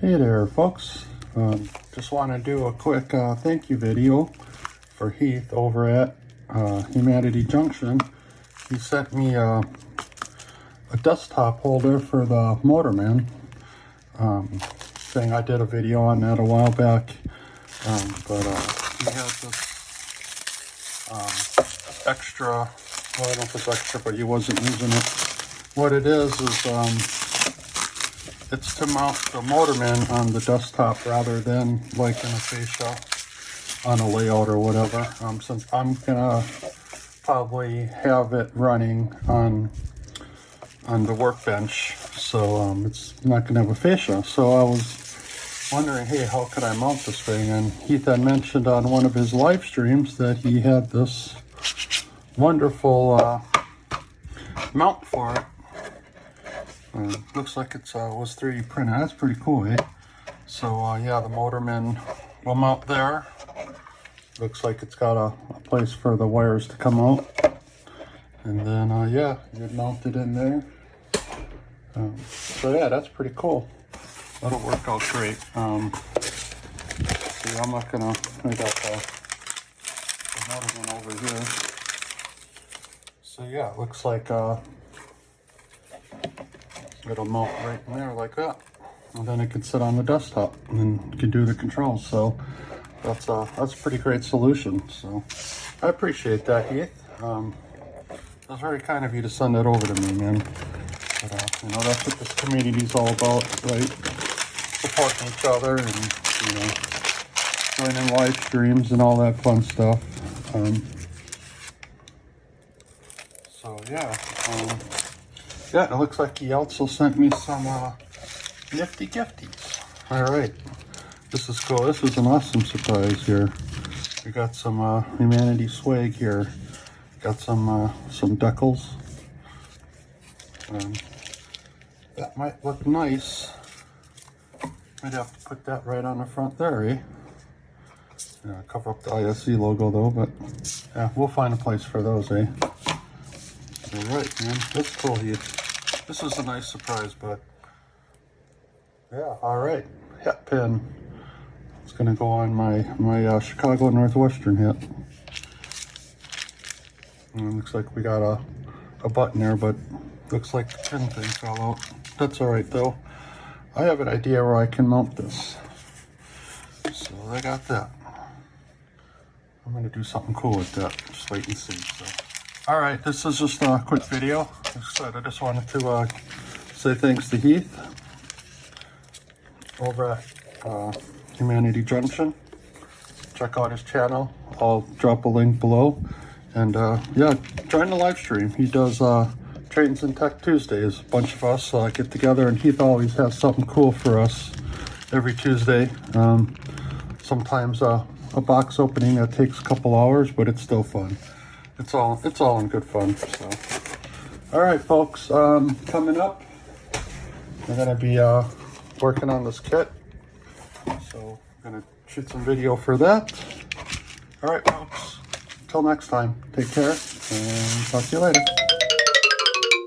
Hey there, folks. Just want to do a quick thank you video for Heath over at Humanity Junction. He sent me a desktop holder for the Motorman, saying I did a video on that a while back, but he has this extra, well, I don't know if it's extra, but he wasn't using it. What it is it's to mount the Motorman on the desktop rather than like in a fascia on a layout or whatever. Since I'm gonna probably have it running on the workbench, so it's not gonna have a fascia. So I was wondering, hey, how could I mount this thing? And Heath had mentioned on one of his live streams that he had this wonderful mount for it. Looks like it was 3D printed. That's pretty cool, eh? So yeah, the Motorman will mount there. Looks like it's got a place for the wires to come out. And then yeah, you'd mount it in there. So yeah, that's pretty cool. That'll work out great. See, I'm not gonna, I got the Motorman over here. So yeah, it looks like it'll mount right in there like that, and then it can sit on the desktop and you can do the controls. So that's a pretty great solution. So I appreciate that, Heath. It was very kind of you to send that over to me, man. But you know, that's what this community's all about, right? Supporting each other and, you know, joining live streams and all that fun stuff. So yeah. Yeah, it looks like he also sent me some nifty gifties. All right, this is cool. This is an awesome surprise here. We got some Humanity swag here. Got some decals. That might look nice. Might have to put that right on the front there, eh? Yeah, cover up the ISC logo though, but yeah, we'll find a place for those, eh? All right, man. That's cool, Heath. This is a nice surprise, but yeah, all right. Hat pin. It's gonna go on my Chicago Northwestern hat. And it looks like we got a button there, but looks like the pin thing fell out. That's all right though. I have an idea where I can mount this. So I got that. I'm gonna do something cool with that. Just wait and see. So. All right, this is just a quick video. Like I said, I just wanted to say thanks to Heath over at Humanity Junction. Check out his channel. I'll drop a link below. And yeah, join the live stream. He does Trains and Tech Tuesdays. A bunch of us get together, and Heath always has something cool for us every Tuesday. Sometimes a box opening that takes a couple hours, but it's still fun. It's all in good fun. So, all right, folks. Coming up, we're gonna be working on this kit. So, I'm gonna shoot some video for that. All right, folks. Until next time, take care and talk to you later.